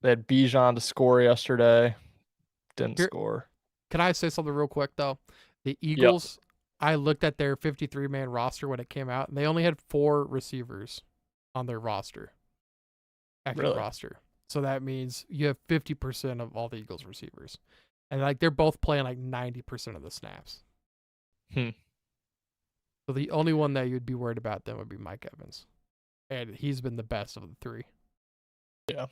They had Bijan to score yesterday. Didn't Here, score. can I say something real quick though? The Yep. Eagles, I looked at their 53-man roster when it came out, and they only had 4 receivers on their roster. Active Really? roster. So that means you have 50% of all the Eagles receivers. And like they're both playing like 90% of the snaps. Hmm. So the only one that you'd be worried about then would be Mike Evans. And he's been the best of the 3. Yeah.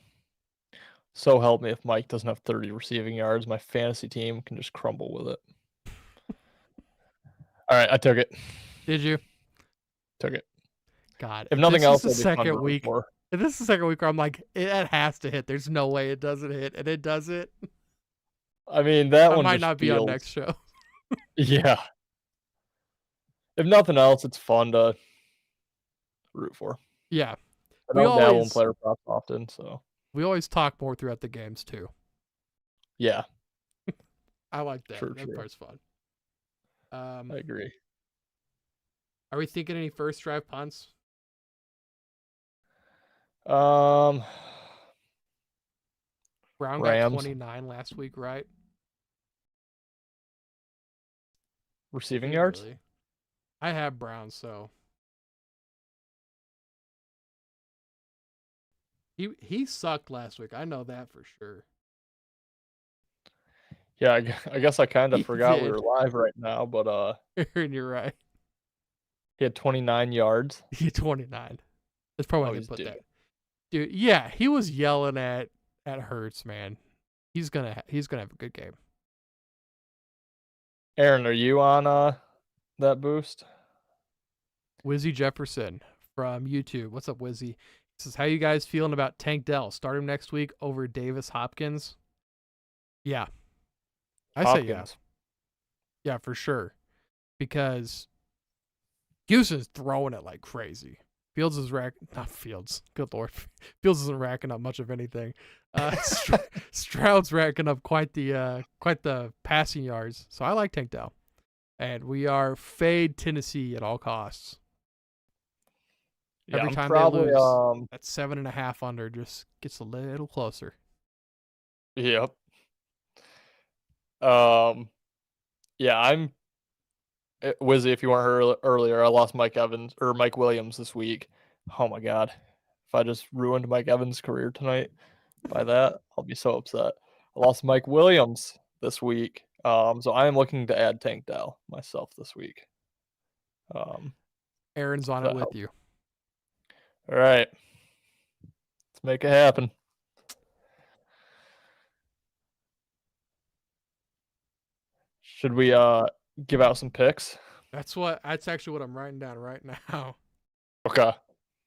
So help me if Mike doesn't have 30 receiving yards. My fantasy team can just crumble with it. All right, I took it. Did you? Took it. God. If nothing this else, is it'll the be fun to second root week. for. If this is the second week where I'm like, it has to hit. There's no way it doesn't hit. And it does it. I mean, that I one might just not be feels, on next show. yeah. If nothing else, it's fun to root for. Yeah. I We don't dabble in always player props often, so we always talk more throughout the games too. yeah, I like that. true, That true. part's fun. I agree. Are we thinking any first drive punts? Um, Brown got Rams 29 last week, right? receiving Did he yards. really? I have Brown, so he sucked last week. I know that for sure. Yeah, I guess I kind of He forgot we did. were live right now, but Aaron, you're right. he had 29 yards. He 29. That's probably why I Oh, didn't he's put due. that. Dude, yeah, he was yelling at Hurts, man. He's gonna have a good game. Aaron, are you on that boost? Wizzy Jefferson from YouTube. What's up, Wizzy? He says, how you guys feeling about Tank Dell? Start him next week over Davis Hopkins? Yeah. I say yeah. Hopkins. Yeah, for sure. Because Houston's throwing it like crazy. Fields is not Fields. Good lord, Fields isn't racking up much of anything. Stroud's racking up quite the passing yards. So I like Tank Dell, and we are fade Tennessee at all costs. Yeah, Every I'm time probably they lose, that 7.5 under just gets a little closer. Yep. Yeah, I'm Wizzy. If you weren't here earlier, I lost Mike Evans or Mike Williams this week. Oh my god, if I just ruined Mike Evans' career tonight by that, I'll be so upset. I lost Mike Williams this week. So I am looking to add Tank Dell myself this week. Aaron's on it That with helps. you. All right. Let's make it happen. Should we give out some picks? That's actually what I'm writing down right now. Okay.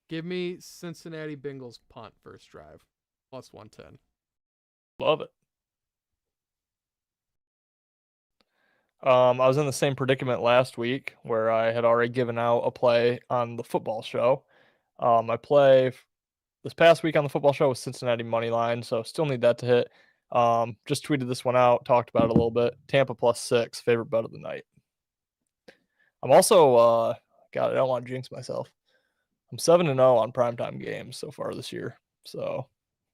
Give me Cincinnati Bengals punt first drive. Plus 110. Love it. I was in the same predicament last week where I had already given out a play on the football show. My play this past week on the football show was Cincinnati money line, so still need that to hit. Just tweeted this one out, talked about it a little bit. Tampa +6, favorite bet of the night. I'm also God, I don't want to jinx myself. I'm 7-0 on primetime games so far this year. So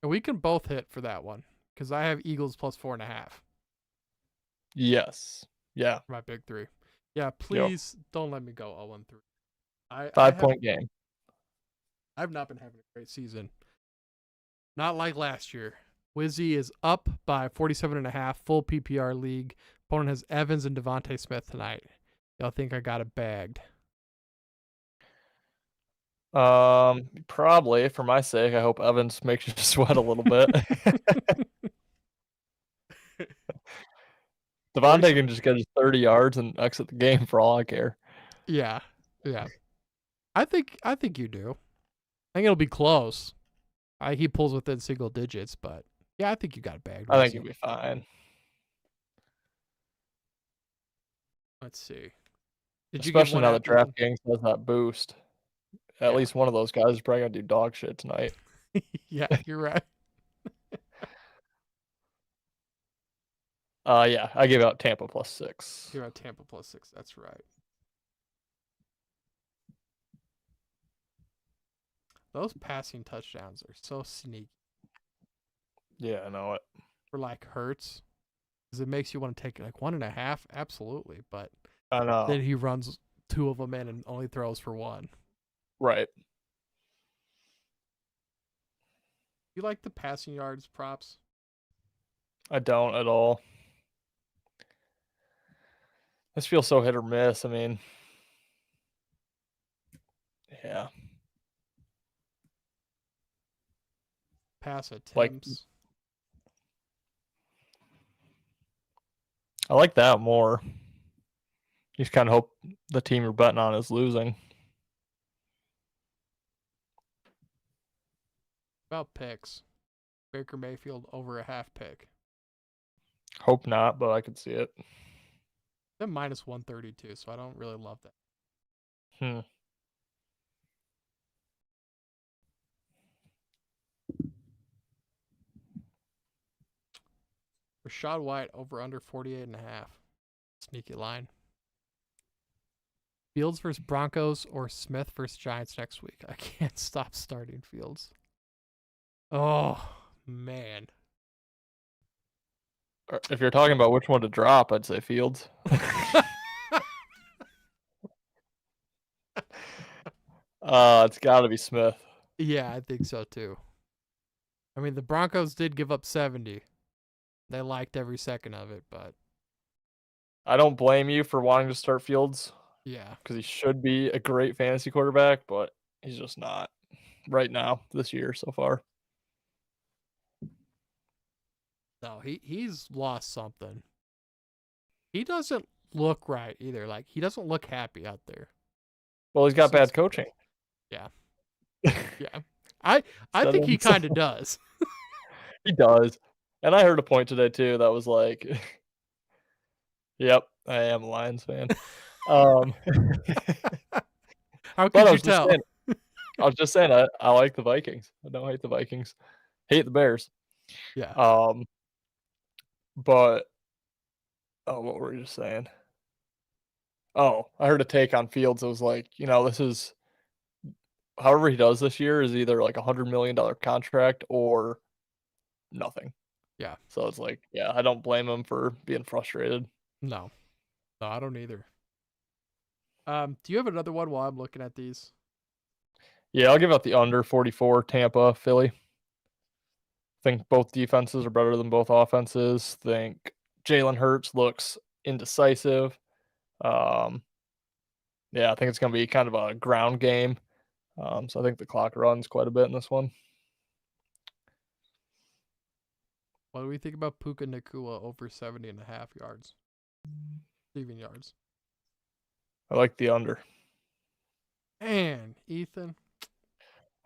And we can both hit for that one because I have Eagles plus 4.5. yes. Yeah. My big three. Yeah, please don't let me go 0-3. I 5-point game. I've not been having a great season. Not like last year. Wizzy is up by 47.5, full PPR league. Opponent has Evans and Devontae Smith tonight. Y'all think I got it bagged? Probably for my sake. I hope Evans makes you sweat a little bit. Devontae can just get his 30 yards and exit the game for all I care. Yeah. I think you do. I think it'll be close. He pulls within single digits, but yeah, I think you got it bagged. I think you'll be fine. Let's see. Did you Especially now that DraftKings has that boost. At least one of those guys is probably gonna do dog shit tonight. Yeah, you're right. Yeah, I gave out Tampa +6. You're at Tampa +6. That's right. Those passing touchdowns are so sneaky. Yeah, I know it. For like Hurts, because it makes you want to take like 1.5. Absolutely, but I know. then he runs 2 of them in and only throws for 1. Right. You like the passing yards props? I don't at all. This feels so hit or miss. I mean, yeah. Pass attempts. Like, I like that more. You just kind of hope the team you're betting on is losing. About picks. Baker Mayfield over a half pick. Hope not, but I could see it. They're minus 132, so I don't really love that. Rashad White over under 48.5. Sneaky line. Fields versus Broncos or Smith versus Giants next week. I can't stop starting Fields. Oh, man. If you're talking about which one to drop, I'd say Fields. It's got to be Smith. Yeah, I think so too. I mean, the Broncos did give up 70. They liked every second of it, but I don't blame you for wanting to start Fields. Yeah. Because he should be a great fantasy quarterback, but he's just not right now this year so far. No, he's lost something. He doesn't look right either. Like, he doesn't look happy out there. Well, he's got bad coaching. Yeah. Yeah. I think he kind of does. He does. And I heard a point today too that was like, yep, I am a Lions fan. How could you tell? I was just saying I like the Vikings. I don't hate the Vikings. Hate the Bears. Yeah. But what were we just saying? Oh, I heard a take on Fields. It was like, this is however he does this year is either like $100 million contract or nothing. Yeah. So it's like, yeah, I don't blame him for being frustrated. No, I don't either. Do you have another one while I'm looking at these? Yeah, I'll give out the under 44 Tampa, Philly. Think both defenses are better than both offenses. Think Jalen Hurts looks indecisive. Um, yeah, I think it's going to be kind of a ground game. So I think the clock runs quite a bit in this one. What do we think about Puka Nakua over 70.5 yards? Receiving yards. I like the under. And Ethan,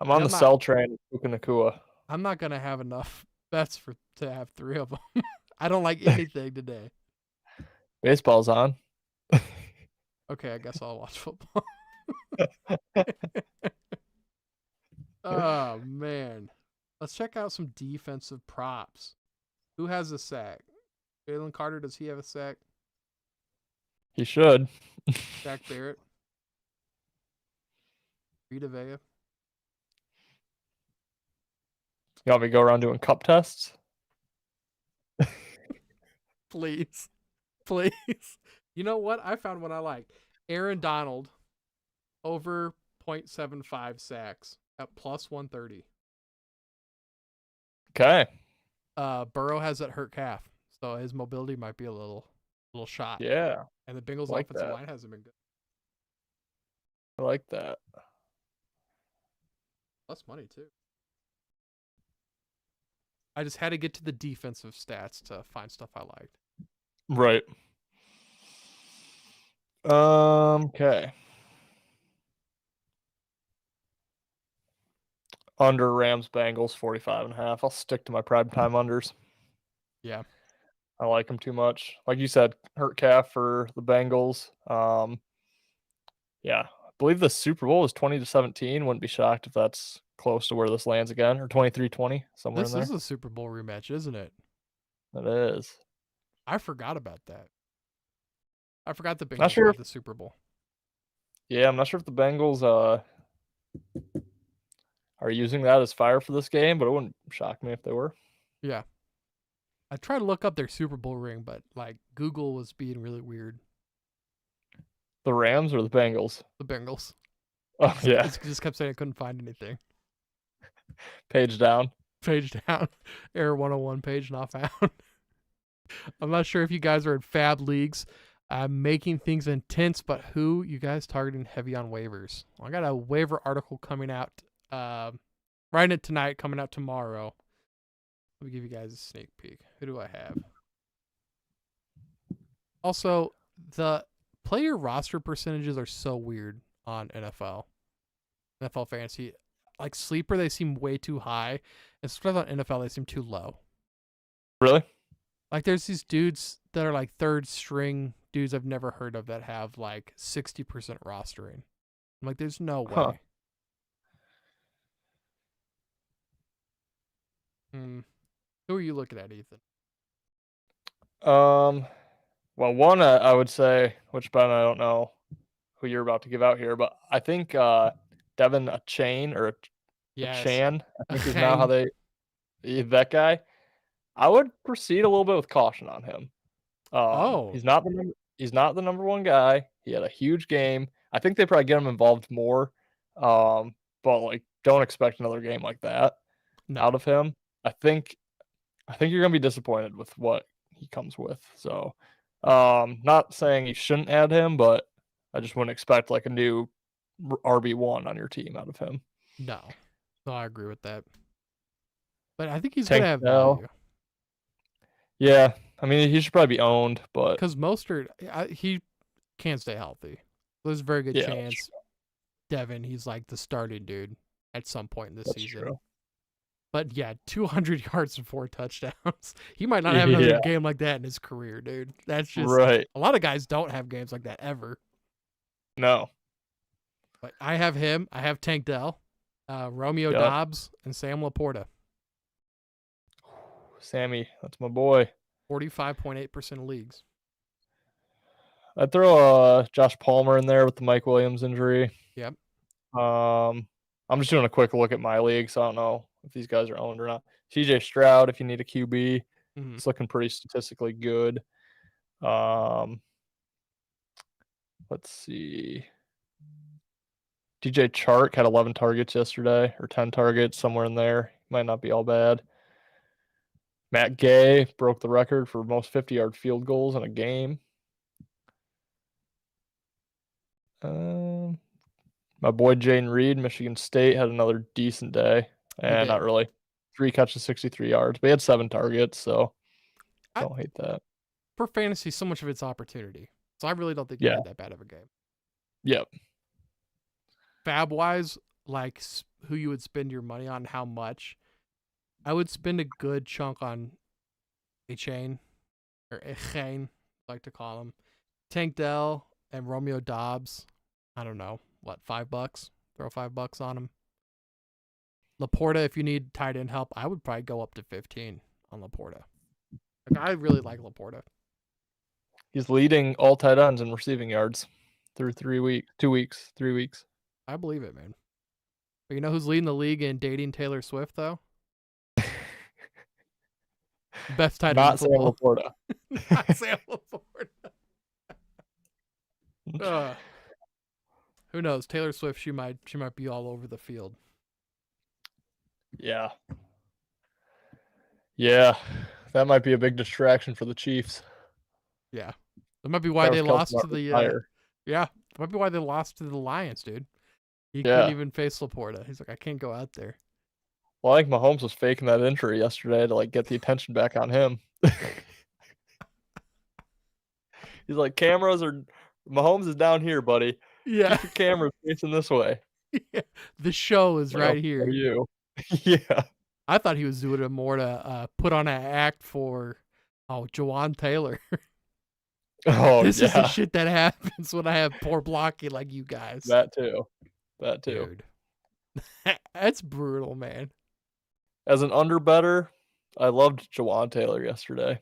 I'm on the sell train with Puka Nakua. I'm not gonna have enough bets to have 3 of them. I don't like anything today. Baseball's on. Okay, I guess I'll watch football. Oh man, let's check out some defensive props. Who has a sack? Jalen Carter, does he have a sack? He should. Jack Barrett. Vita Vea. You want me to go around doing cup tests? Please. Please. You know what? I found one I like. Aaron Donald over 0.75 sacks at plus 130. Okay. Burrow has that hurt calf, so his mobility might be a little shot. Yeah. And the Bengals like offensive that. line hasn't been good. I like that. Plus money too. I just had to get to the defensive stats to find stuff I liked. Right. Okay. Under Rams Bengals 45.5. I'll stick to my primetime unders. Yeah. I like them too much. Like you said, hurt calf for the Bengals. Yeah, I believe the Super Bowl was 20-17. Wouldn't be shocked if that's close to where this lands again, or 23-20, somewhere This in is there. a Super Bowl rematch, isn't it? It is. I forgot about that. I forgot the Not Bengals sure made if, the Super Bowl. yeah, I'm not sure if the Bengals are using that as fire for this game, but it wouldn't shock me if they were. Yeah. I tried to look up their Super Bowl ring, but like Google was being really weird. The Rams or the Bengals? The Bengals. Oh yeah, It just kept saying I couldn't find anything. page down. Page down. Error 101 page not found. I'm not sure if you guys are in fab leagues. I'm making things intense, but who you guys targeting heavy on waivers? Well, I got a waiver article coming out. Writing it tonight, coming out tomorrow. Let me give you guys a sneak peek. Who do I have? Also, the player roster percentages are so weird on NFL Fantasy. Like sleeper, they seem way too high, and stuff on NFL, they seem too low. Really? Like there's these dudes that are like third string dudes I've never heard of that have like 60% rostering. I'm like, there's no way. Huh. Who are you looking at, Ethan? Well, one I would say, which Ben, I don't know who you're about to give out here, but I think Devin a Chain or a Yes. Chan, I think is now how that guy. I would proceed a little bit with caution on him. He's not the number one guy. He had a huge game. I think they probably get him involved more. But like, don't expect another game like that out of him. I think you're gonna be disappointed with what he comes with. So, not saying you shouldn't add him, but I just wouldn't expect like a new RB1 on your team out of him. No, I agree with that. But I think he's Tank gonna have Dell. value. Yeah, I mean he should probably be owned, but because Mostert, he can't stay healthy. There's a very good chance Devin, he's like the starting dude at some point in this season. True. But yeah, 200 yards and 4 touchdowns. He might not have another game like that in his career, dude. That's just right. A lot of guys don't have games like that ever. No. But I have him. I have Tank Dell, Romeo Dobbs, and Sam Laporta. Sammy, that's my boy. 45.8% of leagues. I'd throw Josh Palmer in there with the Mike Williams injury. Yep. I'm just doing a quick look at my league, so I don't know if these guys are owned or not. CJ Stroud, if you need a QB, it's looking pretty statistically good. Let's see. DJ Chark had 11 targets yesterday, or 10 targets, somewhere in there. Might not be all bad. Matt Gay broke the record for most 50-yard field goals in a game. My boy Jaden Reed, Michigan State, had another decent day. And not really. 3 catches, 63 yards. But he had 7 targets, so don't hate that. For fantasy, so much of it's opportunity. So I really don't think he Yeah. had that bad of a game. Yep. Fab-wise, like who you would spend your money on, how much, I would spend a good chunk on Echane, or Echane, I like to call him. Tank Dell and Romeo Dobbs. I don't know, what, $5? Throw $5 on him. Laporta, if you need tight end help, I would probably go up to 15 on Laporta. Like, I really like Laporta. He's leading all tight ends in receiving yards through 2 weeks. I believe it, man. But you know who's leading the league in dating Taylor Swift, though? Best tight end in football. Sam Laporta. Not Sam Laporta. Who knows? Taylor Swift, she might be all over the field. Yeah. Yeah. That might be a big distraction for the Chiefs. Yeah. That might be why they lost to the yeah. That might be why they lost to the Lions, dude. He couldn't even face Laporta. He's like, I can't go out there. Well, I think Mahomes was faking that injury yesterday to like get the attention back on him. He's like, Mahomes is down here, buddy. Yeah. Keep your cameras facing this way. Yeah. The show is right here. For you. Yeah. I thought he was doing it more to put on an act for Jawan Taylor. This is the shit that happens when I have poor blocking like you guys. That too. Dude. That's brutal, man. As an underbetter, I loved Jawan Taylor yesterday.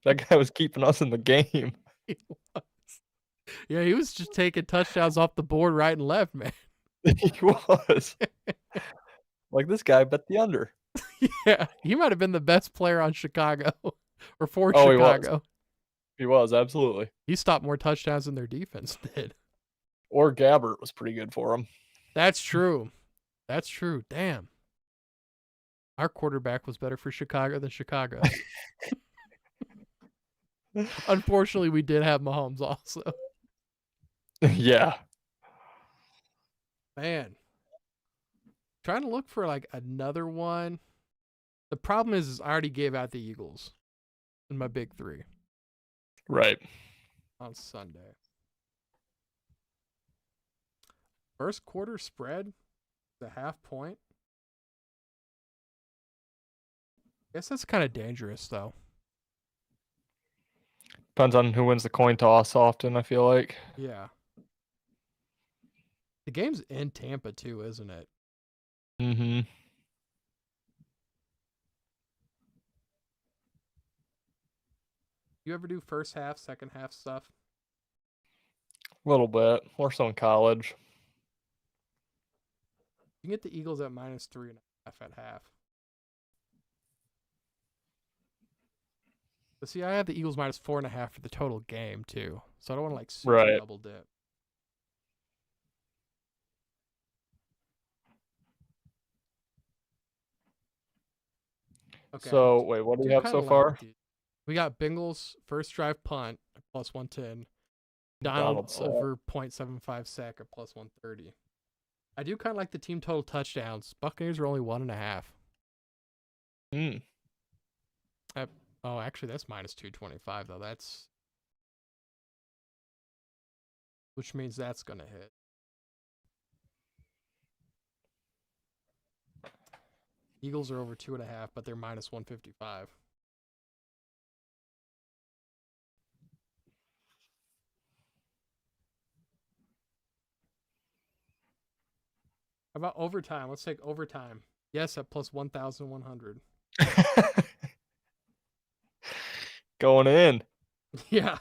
That guy was keeping us in the game. He was. Yeah, he was just taking touchdowns off the board right and left, man. He was. Like, this guy bet the under. Yeah, he might have been the best player on Chicago or for Chicago. He was, absolutely. He stopped more touchdowns than their defense did. Or Gabbert was pretty good for him. That's true. Damn. Our quarterback was better for Chicago than Chicago. Unfortunately, we did have Mahomes also. Yeah. Man. Trying to look for like another one. The problem is I already gave out the Eagles in my big 3. Right. On Sunday. First quarter spread, the half point. I guess that's kind of dangerous, though. Depends on who wins the coin toss often, I feel like. Yeah. The game's in Tampa, too, isn't it? Mm-hmm. You ever do first half, second half stuff? A little bit. More so in college. You can get the Eagles at -3.5 at half. But see, I had the Eagles -4.5 for the total game, too. So I don't want to, like, super double dip. Okay. So, wait, what do we have so far? We got Bengals first drive punt at +110. Donald over 0.75 sack at +130. I do kind of like the team total touchdowns. Buccaneers are only 1.5. Oh, actually, that's -225 though. Which means that's gonna hit. Eagles are over 2.5, but they're -155. How about overtime? Let's take overtime. Yes, at +1,100. Going in. Yeah.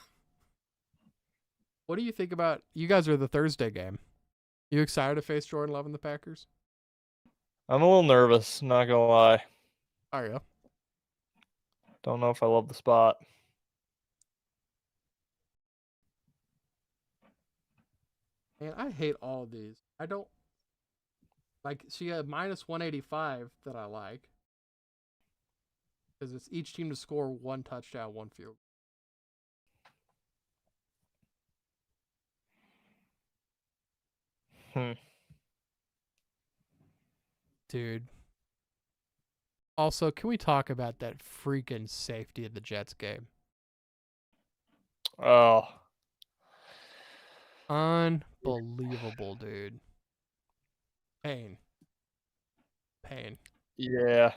What do you think about? You guys are the Thursday game. You excited to face Jordan Love and the Packers? I'm a little nervous, not gonna lie. Are you? Don't know if I love the spot. And I hate all of these. I don't like. She had minus 185 that I like because it's each team to score one touchdown, one field. Hmm. Dude. Also, can we talk about that freaking safety of the Jets game? Oh, Unbelievable, dude. Pain. Pain. yeah.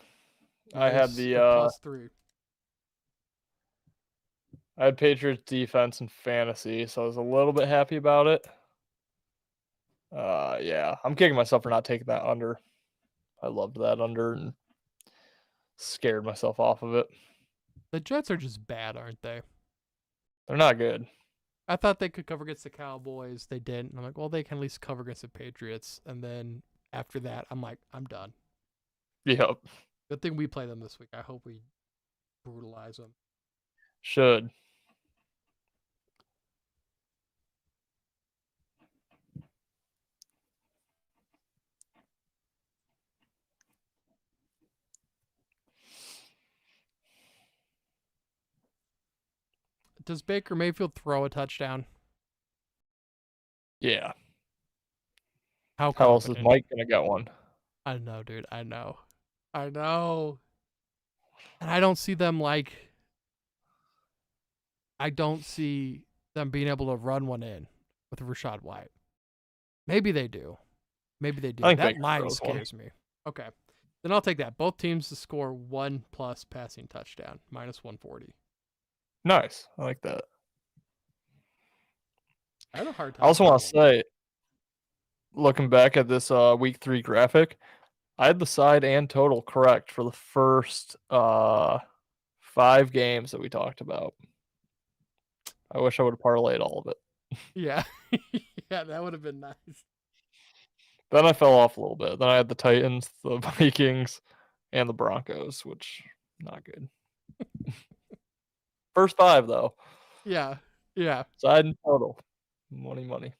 I had Minus the or plus 3. I had Patriots defense in fantasy, so I was a little bit happy about it. Yeah, I'm kicking myself for not taking that under. I loved that under and scared myself off of it. The Jets are just bad, aren't they? They're not good. I thought they could cover against the Cowboys. They didn't. And I'm like, well, they can at least cover against the Patriots. And then after that, I'm like, I'm done. Yep. Good thing we play them this week. I hope we brutalize them. Should. Does Baker Mayfield throw a touchdown? Yeah. How How else is confident? Mike gonna get one? I know, dude. I know. I know. And I don't see them like. I don't see them being able to run one in with Rashad White. Maybe they do. Maybe they do. I think That Baker line throws one. scares me. Okay. Then I'll take that. Both teams to score 1+ passing touchdown, minus 140. Nice. I like that. I had a hard time. I also want to picking one. say, looking back at this week 3 graphic, I had the side and total correct for the first 5 games that we talked about. I wish I would have parlayed all of it. Yeah. Yeah, that would have been nice. Then I fell off a little bit. Then I had the Titans, the Vikings, and the Broncos, which not good. First 5 though. Yeah. Yeah. Side and total. Money.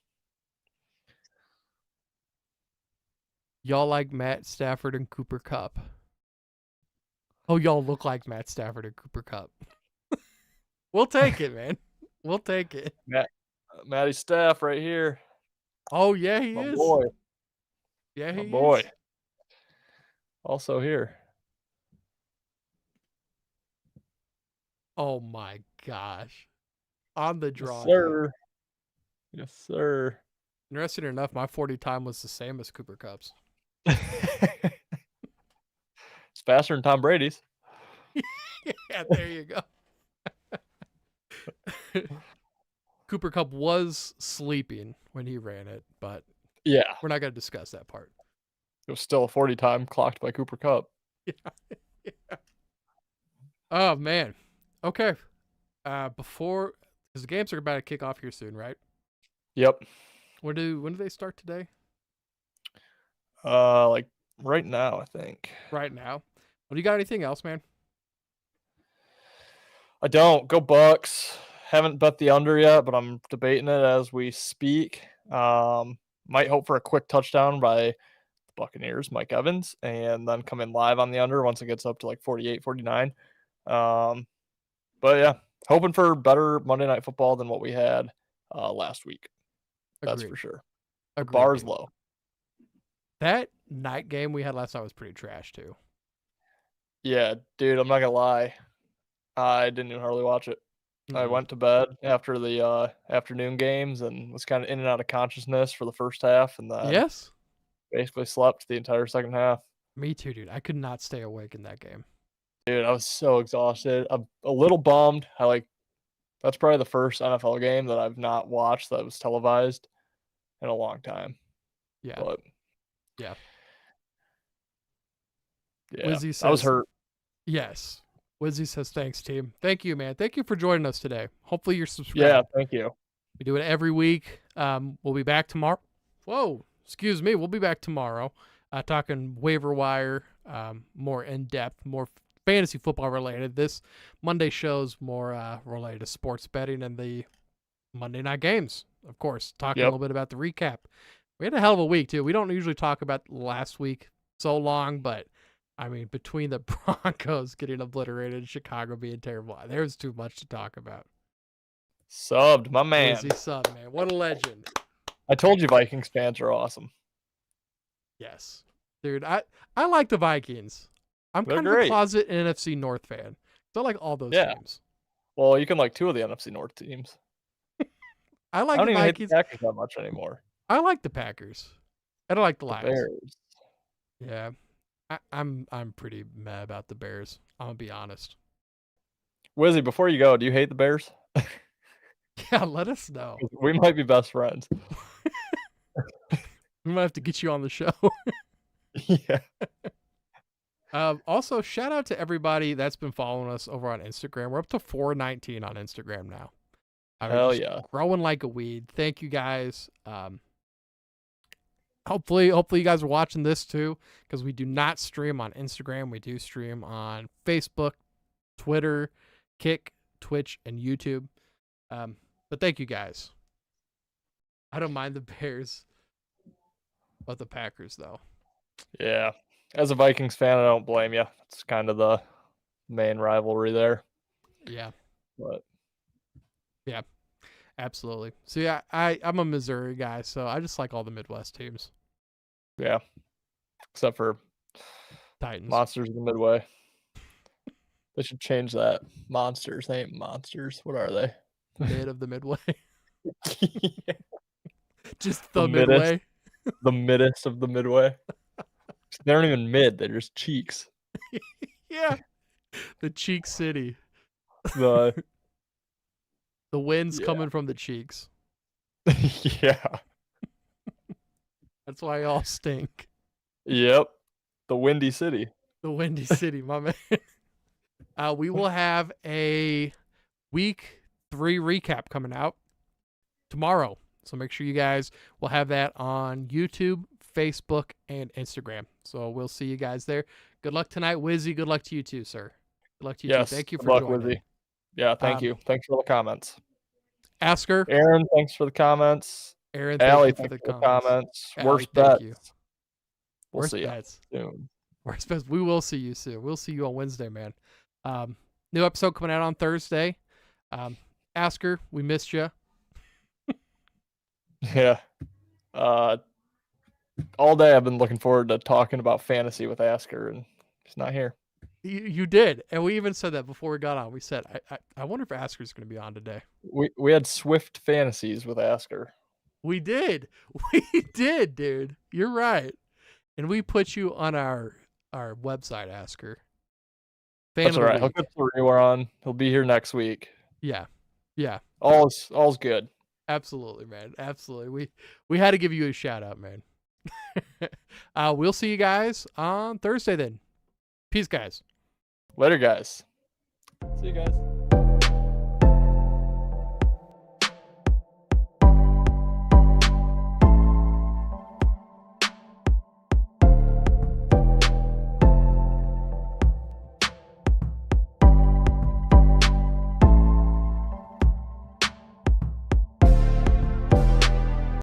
Y'all like Matt Stafford and Cooper Cup. Oh, y'all look like Matt Stafford and Cooper Cup. We'll take it, man. We'll take it. Matty Staff right here. Oh, yeah, he My is. boy. Yeah, My he boy. is. Also here. Oh, my gosh. On the draw. Yes, sir. Yes, sir. Interesting enough, my 40 time was the same as Cooper Cup's. It's faster than Tom Brady's. Yeah, there you go. Cooper Cup was sleeping when he ran it, but Yeah. we're not going to discuss that part. It was still a 40 time clocked by Cooper Cup. Yeah. Oh, man. Okay. Because the games are about to kick off here soon, right? Yep. When do they start today? Like right now, I think. Right now. Well, you got anything else, man? I don't. Go Bucks. Haven't bet the under yet, but I'm debating it as we speak. Might hope for a quick touchdown by the Buccaneers, Mike Evans, and then come in live on the under once it gets up to like 48, 49. But yeah, hoping for better Monday Night Football than what we had last week. That's Agreed. for sure. Agreed, The bar's dude. low. That night game we had last night was pretty trash, too. Yeah, dude, I'm not gonna lie. I didn't even hardly watch it. I went to bed after the afternoon games and was kind of in and out of consciousness for the first half, and then Yes? basically slept the entire second half. Me too, dude. I could not stay awake in that game. Dude, I was so exhausted. I'm a little bummed. That's probably the first NFL game that I've not watched that was televised in a long time. Yeah. But Yeah. yeah, Wizzy I was says, hurt. yes. Wizzy says, thanks, team. Thank you, man. Thank you for joining us today. Hopefully you're subscribed. Yeah, thank you. We do it every week. We'll be back tomorrow. Whoa, excuse me. We'll be back tomorrow talking waiver wire, more in-depth, more fantasy football related. This Monday show's more related to sports betting and the Monday night games, of course. Talking a Yep. little bit about the recap. We had a hell of a week too. We don't usually talk about last week so long, but I mean, between the Broncos getting obliterated and Chicago being terrible, there's too much to talk about. Subbed, my man. Wizzy Sub, man. What a legend. I told you Vikings fans are awesome. Yes. Dude, I like the Vikings. I'm They're kind of a great. closet NFC North fan. So I like all those Yeah. teams. Well, you can like 2 of the NFC North teams. I I like don't the even hate Vikings. the Packers that much anymore. I like the Packers. I don't like the The Lions. Bears. Yeah. I'm pretty mad about the Bears. I'm gonna be honest. Wizzy, before you go, do you hate the Bears? Yeah, let us know. We might be best friends. We might have to get you on the show. Yeah. Also, shout out to everybody that's been following us over on Instagram. We're up to 419 on Instagram now. I mean, Hell just yeah. growing like a weed. Thank you guys. Hopefully you guys are watching this too, because we do not stream on Instagram. We do stream on Facebook, Twitter, Kick, Twitch, and YouTube. But thank you guys. I don't mind the Bears, but the Packers though. Yeah. As a Vikings fan, I don't blame you. It's kind of the main rivalry there. Yeah. But yeah, absolutely. So yeah, I'm a Missouri guy, so I just like all the Midwest teams. yeah. Except for Titans. Monsters of the Midway. They should change that. Monsters. They ain't monsters. What are they? Mid of the Midway. Yeah. Just The the middest. Midway. The middest of the Midway. They aren't even mid. They're just cheeks. Yeah. The cheek city. The The wind's Yeah. coming from the cheeks. yeah. That's why y'all stink. Yep. The Windy City. The Windy City, my man. We will have a week 3 recap coming out tomorrow. So make sure you guys will have that on YouTube, Facebook, and Instagram. So we'll see you guys there. Good luck tonight, Wizzy. Good luck to you too, sir. Good luck to you Yes. too. Thank you Good for luck, joining. Wizzy. Yeah, thank you. Thanks for the comments. Asker. Aaron, thanks for the comments. Aaron, thank Allie, you for thanks the for the comments. comments. Allie, Worst thank bets. you. We'll Worst see you bets. soon. Worst bets. We will see you soon. We'll see you on Wednesday, man. New episode coming out on Thursday. Asker, we missed you. Yeah. All day I've been looking forward to talking about fantasy with Asker, and he's not here. You did, and we even said that before we got on. We said, I wonder if Asker's going to be on today. We had Swift fantasies with Asker. We did. We did, dude. You're right. And we put you on our website, Asker. Fan That's of all the right. He'll week. get the reward on. He'll be here next week. Yeah. Yeah. All's good. Absolutely, man. Absolutely. We had to give you a shout out, man. We'll see you guys on Thursday then. Peace, guys. Later, guys. See you guys.